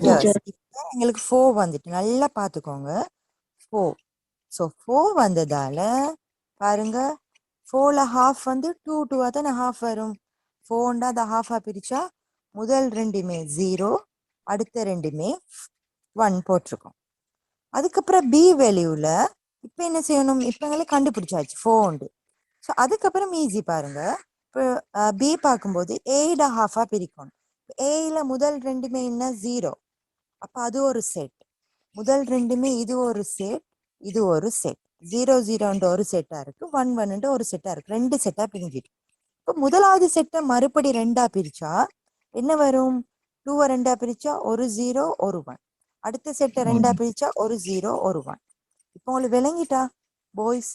Yes. இப்போ எங்களுக்கு 4 வந்துட்டு நல்லா பார்த்துக்கோங்க. 4. ஸோ 4 வந்ததால பாருங்க, 4ல ஹாஃப் வந்து 2 2 தானே ஹாஃப் வரும். 4 அதை ஹாஃபாக பிரிச்சா முதல் ரெண்டுமே 0, அடுத்த ரெண்டுமே 1 போட்டிருக்கோம். அதுக்கப்புறம் பி வேல்யூவில் இப்போ என்ன செய்யணும்? இப்போ எங்களுக்கு கண்டுபிடிச்சாச்சு 4. ஸோ அதுக்கப்புறம் ஈஸி பாருங்க. இப்போ பி பார்க்கும்போது ஏட ஹாஃபாக பிரிக்கணும். ஏல முதல் ரெண்டுமே என்ன 0, அப்போ அது ஒரு செட். முதல் ரெண்டுமே இது ஒரு செட், இது ஒரு செட். 0 0 ஒரு செட்டாக இருக்கு, 1 1 ஒரு செட்டாக இருக்கு. 2 செட்டாக பிரிஞ்சிட்டு இப்போ முதலாவது செட்டை மறுபடி 2ஆ பிரிச்சா என்ன வரும்? 2 2ஆ பிரிச்சா ஒரு 0 ஒரு 1. அடுத்த செட்டை 2ஆ பிரிச்சா ஒரு 0 ஒரு 1. இப்போ உங்களுக்கு விளங்கிட்டா பாய்ஸ்?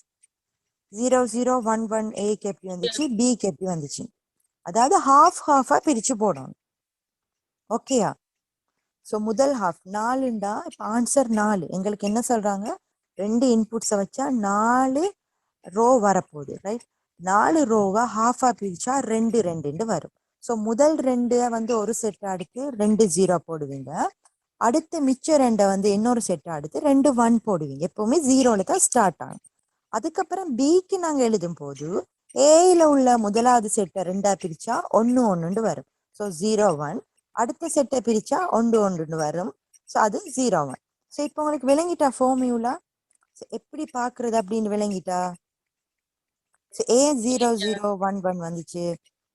0 0 1 1 ஏக்கு எப்படி வந்துச்சு, பிக்கு எப்படி வந்துச்சு? அதாவது ஹாஃப் ஹாஃபா பிரிச்சு போடணும். ஓகேயா? ஸோ முதல் ஹாஃப் 4ண்டா இப்போ ஆன்சர் 4. எங்களுக்கு என்ன சொல்றாங்க? 2 இன்புட்ஸை வச்சா 4 ரோ வரப்போகுது, ரைட்? 4 ரோவை ஹாஃபா பிரிச்சா 2 2 வரும். ஸோ முதல் 2 வந்து ஒரு செட் அடுத்து 2 0 போடுவீங்க. அடுத்து மிச்ச 2 வந்து இன்னொரு செட் அடுத்து 2 1 போடுவீங்க. எப்பவுமே 0ல தான் ஸ்டார்ட் ஆகும். அதுக்கப்புறம் பிக்கு நாங்கள் எழுதும் போது ஏல உள்ள முதலாவது செட்டை 2ஆ பிரிச்சா 1 1 வரும். ஸோ 0 1. அடுத்த செட்டை பிரிச்சா 1 1 வரும். ஸோ அது 0 1. ஸோ இப்போ உங்களுக்கு விளங்கிட்டா ஃபார்மியூலா எப்படி பார்க்கறது அப்படின்னு விளங்கிட்டா? ஸோ ஏ 0 0 1 1 வந்துச்சு.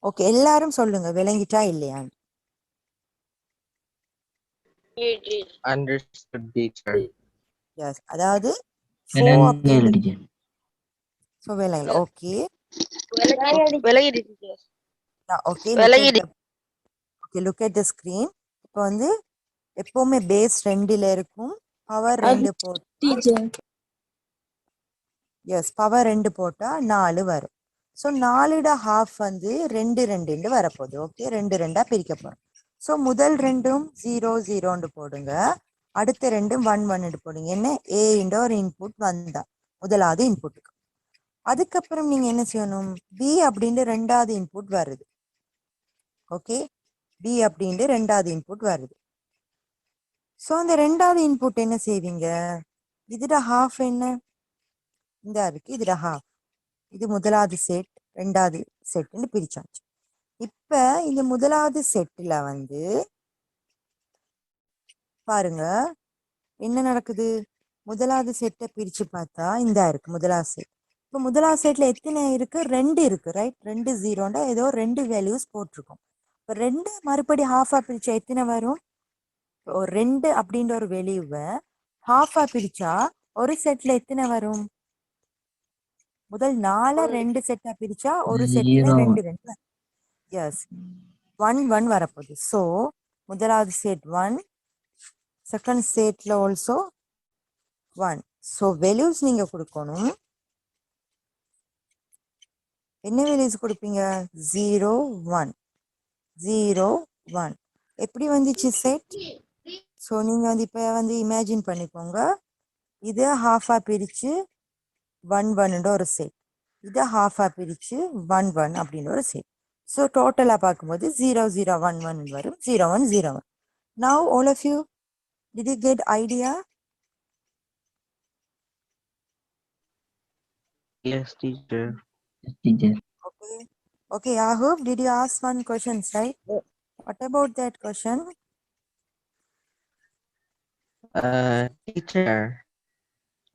ஓகே, எல்லாரும் சொல்லுங்க விளங்கிட்டா இல்லையான்னு. Understood, teacher. எஸ், அதாவது 4 அப்படின்னு ஸோ விளங்கல. Okay okay, okay, look at the screen. இப்போ வந்து எப்பவுமே பேஸ் 2ல இருக்கும், பவர் 2 போட்டா எஸ் பவர் 2 போட்டா 4 வரும். ஸோ 4 ஹாஃப் வந்து 2 2 வரப்போகுது. ஓகே, 2 2ஆ பிரிக்க போறோம். ஸோ முதல் 2ம் 0 0 போடுங்க, அடுத்த 2ம் 1 1 போடுங்க. என்ன ஏன்ற ஒரு இன்புட் வந்தா முதலாவது இன்புட்டுக்கு. அதுக்கப்புறம் நீங்க என்ன செய்யணும்? பி அப்படின்ட்டு 2வது இன்புட் வருது. ஓகே, பி அப்படின்ட்டு 2வது இன்புட் வருது. ஸோ அந்த 2வது இன்புட் என்ன செய்வீங்க? இதோட ஹாஃப் என்ன? இந்த இருக்கு, இதோட ஹாஃப். இது முதலாவது செட், 2வது செட்னு பிரிச்சாச்சு. இப்ப இந்த முதலாவது செட்ல வந்து பாருங்க என்ன நடக்குது. முதலாவது செட்டை பிரிச்சு பார்த்தா இந்த இருக்கு முதலாவது செட். இப்போ முதலாவது செட்ல எத்தனை இருக்கு? 2 இருக்கு, ரைட்? 2 0ண்டா ஏதோ 2 வேல்யூஸ் போட்டிருக்கோம். இப்போ 2 மறுபடி ஹாஃபா பிரிச்சா எத்தனை வரும்? ஒரு 2 அப்படின்ற ஒரு வேல்யூவை ஹாஃபா பிரிச்சா ஒரு செட்ல எத்தனை வரும்? முதல் 4 2 செட்டா பிரிச்சா ஒரு செட்ல 2 2. எஸ், 1 1 வரப்போகுது. ஸோ முதலாவது செட் 1, செகண்ட் செட்ல ஆல்சோ 1. ஸோ வேல்யூஸ் நீங்க கொடுக்கணும். என்ன வேல்யூஸ் கொடுப்பீங்க? 0 1 0 1. எப்படி வந்துச்சு செட்? ஸோ நீங்க வந்து இப்போ வந்து இமேஜின் பண்ணிக்கோங்க, இது ஹாஃபா பிரிச்சு 1 1 ஒரு செட். இதை ஹாஃபாக பிரித்து 1 1 அப்படின்னு ஒரு செட். ஸோ டோட்டலாக பார்க்கும்போது 0 0 1 1 வரும், 0 1 0 1. Now all of you, did you get idea? Yes, teacher. Yes, teacher. Okay. Okay, Yahoo, did you ask one question, right? What about that question? Teacher,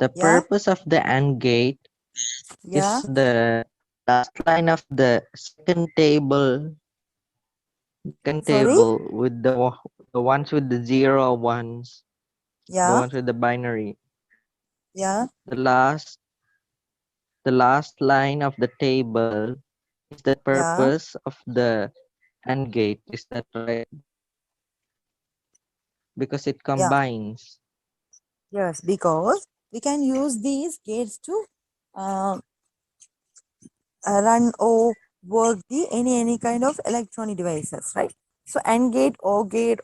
the Yeah. purpose of the AND gate Yeah. is the last line of the second table. Second Sorry? table with the ones with the 0 ones, the Yeah. ones with the binary. Yeah. The last line of the table is the purpose of the AND gate. Is that right? Because it combines. Yes, because we can use these gates to run or work the any kind of electronic devices, right? So AND gate, OR gate,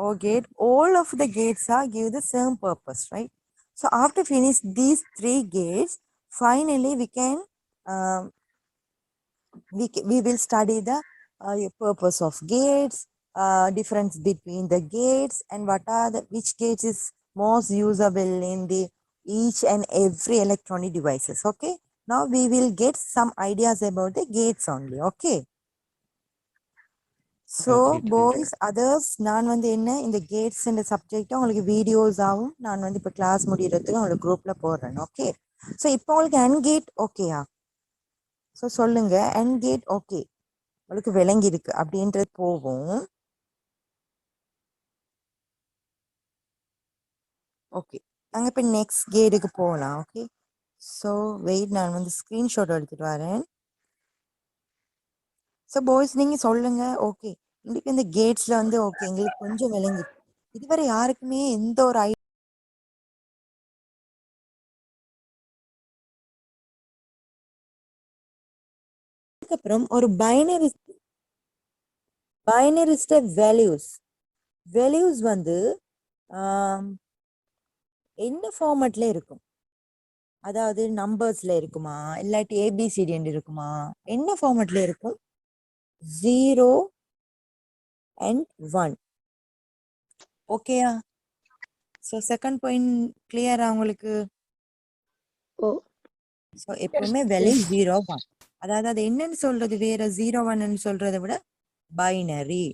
or gate, all of the gates are give the same purpose, right? So after finish these 3 gates, finally we can we will study the purpose of gates, difference between the gates, and what are the which gates is most usable in the each and every electronic devices. Okay, now we will get some ideas about the gates only. Okay, so Okay, teacher. boys, others, நான் வந்து என்ன இந்த Gates இந்த subject உங்களுக்கு videos ஆகும் நான் வந்து இப்போ கிளாஸ் முடியறதுக்கு உங்களுக்கு குரூப்ல போடுறேன். ஓகே, ஸோ இப்போ உங்களுக்கு அண்ட் கேட் ஓகேயா? ஸோ சொல்லுங்க, அண்ட் கேட் ஓகே உங்களுக்கு விளங்கி இருக்கு அப்படின்றது போகும். ஓகே, நாங்கள் இப்போ நெக்ஸ்ட் கேட்டுக்கு போகலாம். ஓகே, ஸோ வெயிட், நான் வந்து ஸ்க்ரீன்ஷாட் எடுத்துட்டு வரேன். ஸோ பாய்ஸ் நீங்கள் சொல்லுங்க. ஓகே, எங்களுக்கு இந்த கேட்ஸ்ல வந்து ஓகே எங்களுக்கு கொஞ்சம் விளங்கி இதுவரை யாருக்குமே எந்த ஒரு அப்புறம் ஒரு பைனரிஸ்ட வேல்யூஸ் வந்து என்ன ஃபார்மேட்ல இருக்கும்? அதாவது நம்பர்ஸ்ல இருக்குமா இல்லாட்டி ஏபிசிடி இருக்குமா? என்ன ஃபார்மேட்ல இருக்கும்? 0 and 1. ஓகேயா? ஸோ செகண்ட் பாயிண்ட் கிளியரா உங்களுக்கு? Oh, ஸோ எப்பவுமே வேல்யூ 0 1, அதாவது அது என்னன்னு சொல்றது வேற 0 1 சொல்றதை விட பைனரி.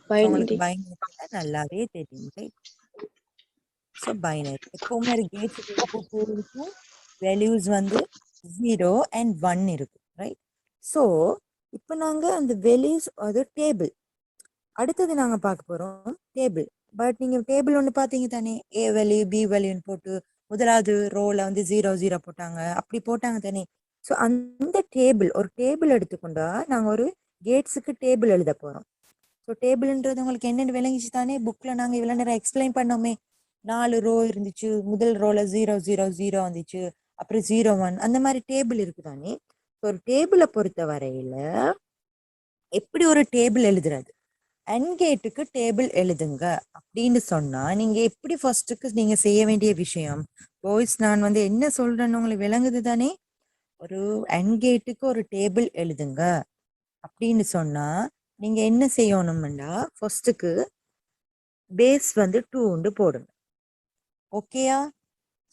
உங்களுக்கு binary. பைனரி நல்லாவே தெரியும், ரைட்? ஸோ பைனரி எப்பவுமே ஒரு கேட்ஸுக்கு இன்புட் இருக்கும், வேல்யூஸ் வந்து 0 and 1 இருக்கும், ரைட்? ஸோ இப்போ நாங்கள் அந்த வேல்யூஸ் அது டேபிள் அடுத்தது நாங்கள் பார்க்க போகிறோம் டேபிள். பட் நீங்கள் டேபிள் ஒன்று பார்த்தீங்க தானே, ஏ வேல்யூ பி வேல்யூன்னு போட்டு முதலாவது ரோல வந்து 0 0 போட்டாங்க, அப்படி போட்டாங்க தானே. ஸோ அந்த டேபிள் ஒரு டேபிள் எடுத்துக்கொண்டா நாங்கள் ஒரு கேட்ஸுக்கு டேபிள் எழுத போகிறோம். ஸோ டேபிள்ன்றது உங்களுக்கு என்னென்னு விளங்கிச்சு தானே, புக்கில் நாங்கள் இவ்வளோ நேரம் எக்ஸ்பிளைன் பண்ணோமே. 4 ரோ இருந்துச்சு, முதல் ரோல 0 0 0 வந்துச்சு, அப்புறம் 0 1, அந்த மாதிரி டேபிள் இருக்குதானே. ஒரு டேபிளை பொறுத்த வரையில எப்படி ஒரு டேபிள் எழுதுறது, அண்ட் கேட்டுக்கு டேபிள் எழுதுங்க அப்படின்னு சொன்னா நீங்க எப்படி ஃபர்ஸ்ட்டுக்கு நீங்க செய்ய வேண்டிய விஷயம் பாய்ஸ், நான் வந்து என்ன சொல்றேன்னு உங்களுக்கு விளங்குது தானே. ஒரு அண்ட் கேட்டுக்கு ஒரு டேபிள் எழுதுங்க அப்படின்னு சொன்னா நீங்க என்ன செய்யணும்னா ஃபர்ஸ்ட்டுக்கு பேஸ் வந்து 2 போடுங்க. ஓகேயா?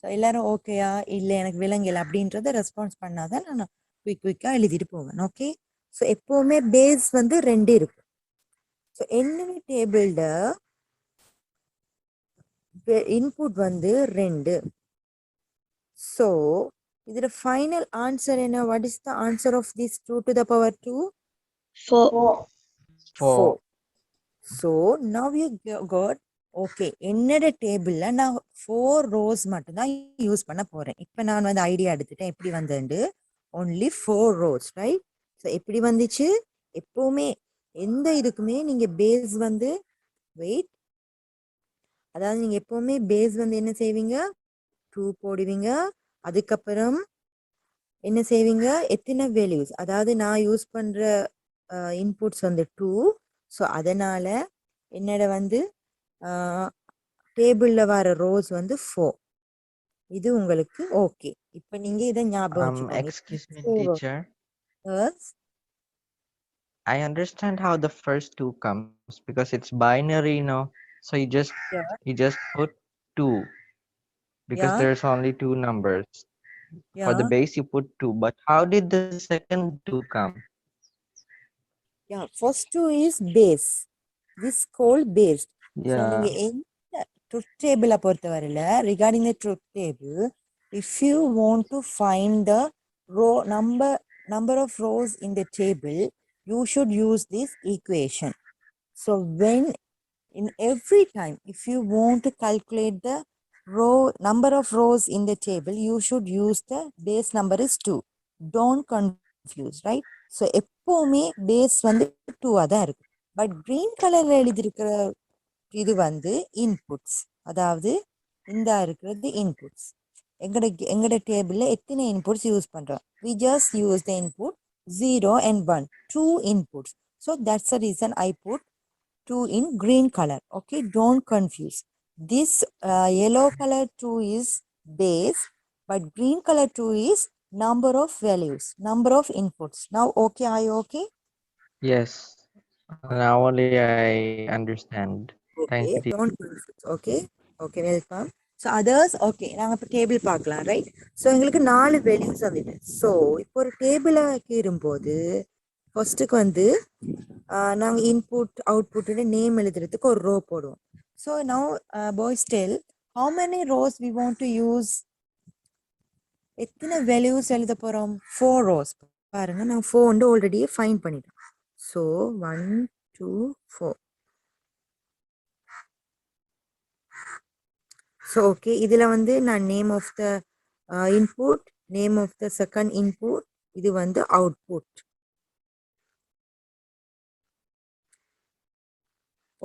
ஸோ எல்லாரும் ஓகேயா இல்லை எனக்கு விளங்கல அப்படின்றத ரெஸ்பான்ஸ் பண்ணாதான் நான் குயிக்காக எழுதிட்டு போவேன். ஓகே, ஸோ எப்போவுமே பேஸ் வந்து 2 இருக்கும். ஸோ என்ன டேபிள்ட இன்புட் வந்து 2. ஸோ இதோட ஃபைனல் ஆன்சர் என்ன? What is the answer of this 2 to the power 2? 4. So now you got okay, என்னோட டேபிள்ல நான் 4 ரோஸ் மட்டும்தான் யூஸ் பண்ண போறேன். இப்போ நான் வந்து ஐடியா எடுத்துட்டேன் எப்படி வந்து ஒன்லி 4 ரோஸ், ரைட்? ஸோ எப்படி வந்துச்சு? எப்பவுமே எந்த இதுக்குமே நீங்க பேஸ் வந்து வெயிட், அதாவது நீங்க எப்பவுமே பேஸ் வந்து என்ன செய்வீங்க? 2 போடுவீங்க. அதுக்கப்புறம் என்ன செய்வீங்க? எத்தனை வேல்யூஸ், அதாவது நான் யூஸ் பண்ற இன்புட்ஸ் வந்து 2. ஸோ அதனால என்னோட வந்து டேபிள்ல வர ரோஸ் வந்து 4. இது உங்களுக்கு ஓகே. இப்ப நீங்க இதை ஞாபகம் வச்சுக்கோங்க. Excuse me, Four rows. teacher. Yes. I understand how the first two comes because it's binary, so Yeah. you just put 2 because Yeah. there's only 2 numbers. For the Yeah. base you put 2, but how did the second 2 come? Yeah. First two is base. This called base. So Yeah. நீங்க எந்த truth table பொறுத்தவரையில regarding the truth table, if you want to find the number of rows in the table, you should use this equation. So when in every time if you want to calculate the number of rows in the table, you should use the base number is 2. Don't confuse, right? So எப்பவுமே base வந்து 2 தான் இருக்கு. But green கலர்ல எழுதியிருக்கிற இது வந்து inputs, அதாவது இந்த இருக்கிறது inputs. எங்கட டேபிள்ல எத்தனை inputs யூஸ் பண்றோம்? We just use the input 0 and 1, 2 inputs. So that's the reason I put 2 in green color. Okay, don't confuse. This yellow color 2 is base, but green color 2 is number of values, number of inputs. Now, okay, are you okay? Yes. Now only I understand. Thank Okay, you, teacher. don't confuse. Okay, okay, welcome. So others, okay, நாங்க இப்போ table பார்க்கலாம், right? So எங்களுக்கு 4 values வந்துட்டு. So இப்போ ஒரு டேபிளை கீறும்போது ஃபர்ஸ்ட்டுக்கு வந்து நாங்கள் இன்புட் அவுட்புட்டு நேம் எழுதுறதுக்கு ஒரு ரோ போடுவோம். So now boys tell how many rows we want to use. எத்தனை வேல்யூஸ் எழுத போகிறோம்? 4 ரோஸ். பாருங்க, நான் 4 வந்து ஆல்ரெடி ஃபைன் பண்ணிட்டேன். ஸோ 1 2 4. ஸோ ஓகே, இதில் வந்து நான் name of the input, name of the second input, இது வந்து அவுட்புட்.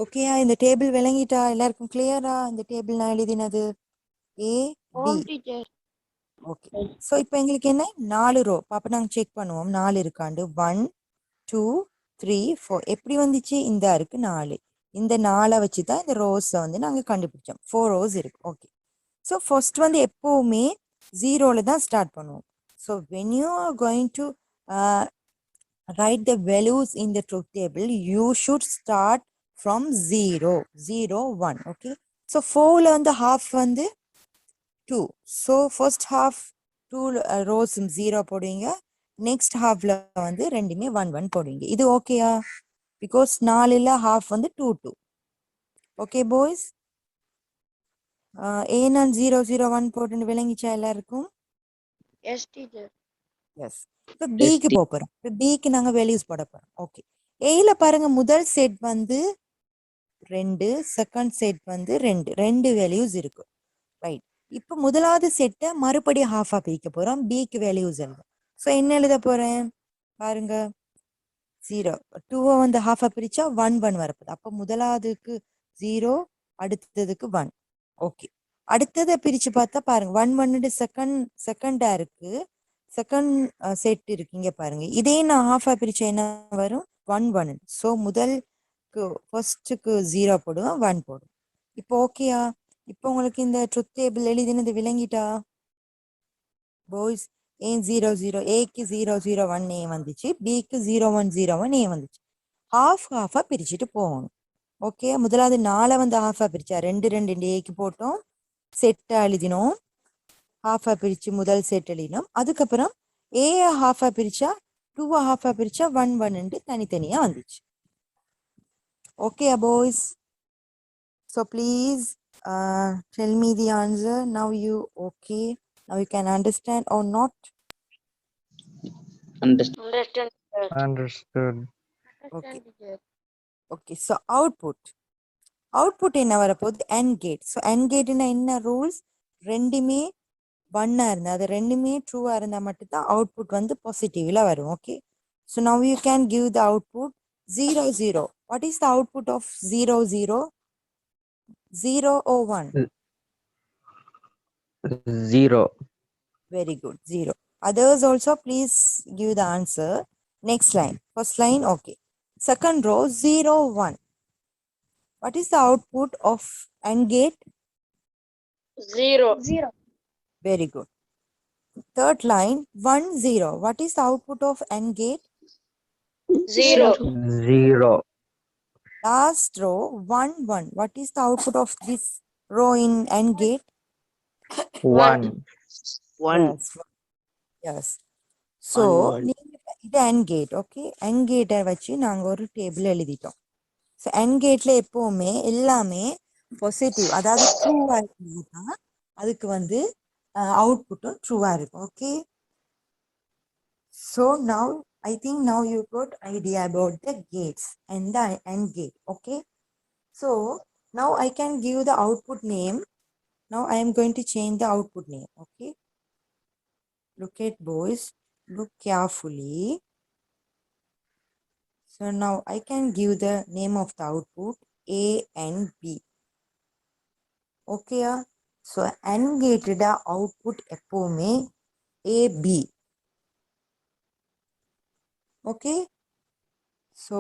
ஓகேயா? இந்த டேபிள் விளங்கிட்டா? எல்லாருக்கும் கிளியரா இந்த டேபிள் நான் எழுதினது? ஏ பி. ஓகே, ஸோ இப்போ எங்களுக்கு என்ன 4 ரோ. அப்போ நாங்கள் செக் பண்ணுவோம் 4 இருக்காண்டு. 1 2 3 4. எப்படி வந்துச்சு? இந்த இருக்கு 4. இந்த 4 வச்சு தான் இந்த ரோஸை வந்து நாங்கள் கண்டுபிடிச்சோம். 4 ரோஸ் இருக்கு. ஓகே, ஸோ ஃபர்ஸ்ட் வந்து எப்போவுமே 0ல தான் ஸ்டார்ட் பண்ணுவோம். So when you are going to write the values in the truth table, you should start from 0 0 1. Okay, so 4ல வந்து half வந்து 2. So first half 2 rows 0 போடுவீங்க, நெக்ஸ்ட் ஹாஃப்ல வந்து ரெண்டுமே 1 1 போடுவீங்க. இது ஓகேயா? பிகாஸ் 4ல half வந்து 2 2. ஓகே பாய்ஸ், ஏன் நான் 0 0 1 போட்டுன்னு விளங்கிச்சா எல்லாருக்கும்? Yes teacher. எஸ். இப்போ பிக்கு போக போகிறோம். இப்போ பிக்கு நாங்கள் வேல்யூஸ் போட போகிறோம். ஓகே, ஏல பாருங்க, முதல் செட் வந்து 2, செகண்ட் செட் வந்து 2 வேல்யூஸ் இருக்கு, ரைட்? இப்போ முதலாவது செட்டை மறுபடியும் ஹாஃபா பிரிக்க போகிறோம். பிக்கு வேல்யூஸ் எழுதும். ஸோ என்ன எழுத போகிறேன் பாருங்க, 0 2 வந்து ஹாஃபா பிரிச்சா 1 1 வரப்போகுது. அப்போ முதலாவதுக்கு 0, அடுத்ததுக்கு 1. ஓகே, அடுத்ததை பிரிச்சு பார்த்தா பாருங்க 1 1 செகண்டா இருக்கு, செகண்ட் செட் இருக்கு. இங்க பாருங்க, இதே நான் ஹாஃபா பிரிச்சா என்ன வரும்? 1 1. ஸோ முதல்க்கு ஃபர்ஸ்ட்டுக்கு 0 போடுவேன், 1 போடுவேன். இப்போ ஓகேயா? இப்போ உங்களுக்கு இந்த ட்ரூத் டேபிள் எழுதினது விளங்கிட்டா பாய்ஸ்? ஏன் 0 0, ஏக்கு 0 0 1 ஏ வந்துச்சு, பிக்கு 0 1 0 1 ஏ வந்துச்சு. ஹாஃபா பிரிச்சுட்டு போகணும். ஓகே, முதலாவது 4 வந்து ஹாஃபா பிரிச்சா 2 2 ஏக்கு போட்டோம், செட்டை எழுதினோம். ஹாஃபா பிரிச்சு முதல் செட் எழுதினோம். அதுக்கப்புறம் ஏ ஹாஃபா பிரிச்சா 2 ஹாஃபா பிரிச்சா 1 1 தனித்தனியா வந்துச்சு. Okay boys, so please tell me the answer. Now you okay? Now you can understand or not? Understand. Understood. Okay. Okay, so output என்ன வரப்போகுது? AND gate. So AND gateனா என்ன ரூல்ஸ்? ரெண்டுமே 1 இருந்தா, அது ரெண்டுமே ட்ரூவா இருந்தா மட்டும்தான் அவுட்புட் வந்து பாசிட்டிவ்ல வரும். Okay, so now you can give the output 0 0. What is the output of 0 0? 0 or 1? 0. Very good, 0. Others also please give the answer. Next line, first line, okay. Second row 0 1. What is the output of AND gate? 0. Zero. Very good. Third line 1 0. What is the output of AND gate? 0. 0. Last row 1 1. What is the output of this row in AND gate? 1. 1. Yes. Yes. So 1 1. இது AND gate. Okay. AND gate வச்சு நாங்க ஒரு table எழுதிட்டோம். So AND gateல எப்பவுமே எல்லாமே positive, அதாவது ட்ரூவா இருக்குன்னா அதுக்கு வந்து அவுட்புட்டும் ட்ரூவா இருக்கும். Okay. So now I think now you got idea about the gates and the AND gate. Okay. So now I can give the output name. Now I am going to change the output name. Okay. Look at boys. Look carefully. So now I can give the name of the output A and B. Okay. So AND gated output எப்பவுமே AB. Okay. So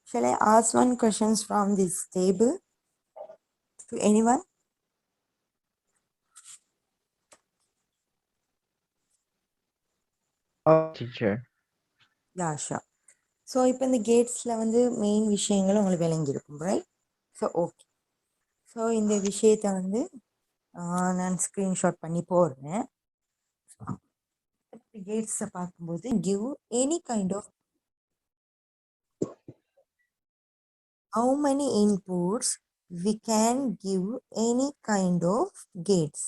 shall I ask one questions from this table to anyone? Oh, teacher. Yeah, sure. So இப்போ இந்த கேட்ஸில் வந்து main விஷயங்கள் உங்களுக்கு விளங்கியிருக்கும், right? So okay. So இந்த விஷயத்தை வந்து நான் ஸ்க்ரீன்ஷாட் பண்ணி போடுறேன். கேட்ஸை பார்க்கும்போது give any kind of how many inputs we can give any kind of gates.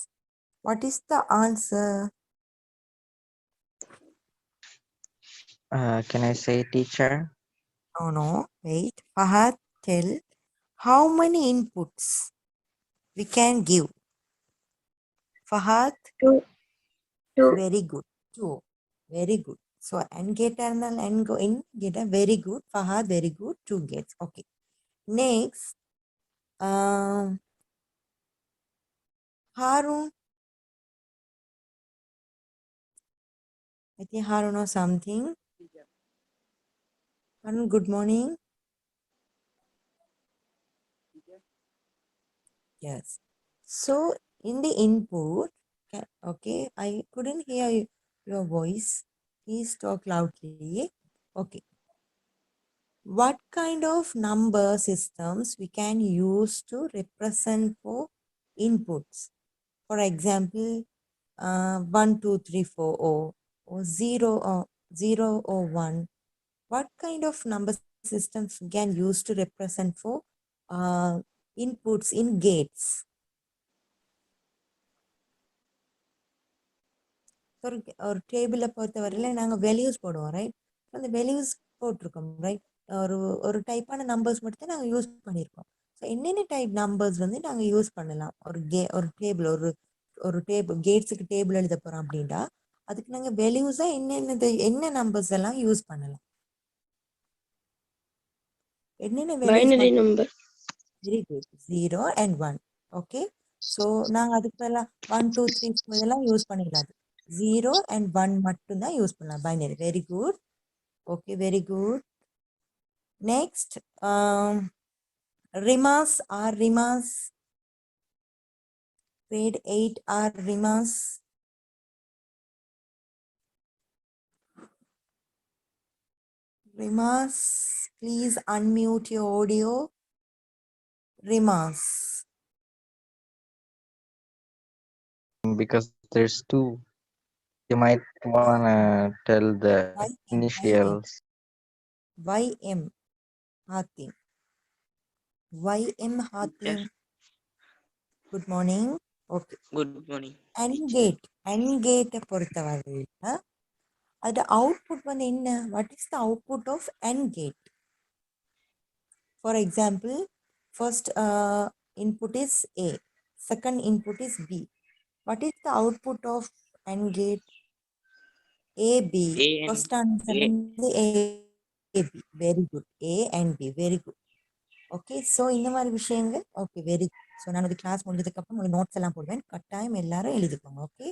What is the answer? Can I say, teacher? No, wait. Fahad, tell how many inputs we can give. Fahad, 2. 2. very good. 2. Very good. So AND gate and AND go in get a very good. Fahad, very good. 2 gates. Okay. Next, Harun. I think Harun or something. Harun, good morning. Yes. So in the input, okay, I couldn't hear your voice. Please talk loudly. Okay. What kind of number systems we can use to represent for inputs? For example, 1, 2, 3, 4, or 0 or 1. What kind of number systems we can use to represent for inputs in gates? ஒரு டேபிளில் பொறுத்தவரையில் நாங்கள் values போடுவோம், right? அந்த values போட்டிருக்கோம், right? ஒரு டைப்பான numbers மட்டும் தான் நாங்கள் யூஸ் பண்ணியிருக்கோம். ஸோ என்னென்ன டைப் நம்பர்ஸ் வந்து நாங்கள் யூஸ் பண்ணலாம்? ஒரு டேபிள் ஒரு டேபிள் கேட்ஸுக்கு டேபிள் எழுத போகிறோம் அப்படின்னா அதுக்கு நாங்கள் வேல்யூஸாக என்ன நம்பர்ஸ் எல்லாம் யூஸ் பண்ணலாம்? என்னென்ன Binary values? number. Very good. 0 and 1. Okay. So நாங்கள் அதுக்கு எல்லாம் 1, 2, 3, 4 இதெல்லாம் யூஸ் பண்ணிடலாம். 0 and 1 மட்டும்தான் யூஸ் பண்ணலாம் binary. Very good. Okay, very good. Next, Rimas or Rimas. grade 8 or Rimas. Rimas, please unmute your audio. Rimas. Because there's 2. You might wanna tell the initials. YM Hatim. YM Hatim. Good morning. Okay. Good morning. AND gate பொறுத்தவரையில் அது output வந்து என்ன? What is the output of AND gate? For example, first input is A, second input is B. What is the output of AND gate? AB. A and First answer A. is AB. Very good. A and B. Very good. Okay. So இந்த மாதிரி விஷயங்கள் okay, very good. So நான் அது class முடிஞ்சதுக்கப்புறம் உங்களுக்கு notes எல்லாம் போடுவேன், கட்டாயம் எல்லாரும் எழுதிக்கோங்க. ஓகே.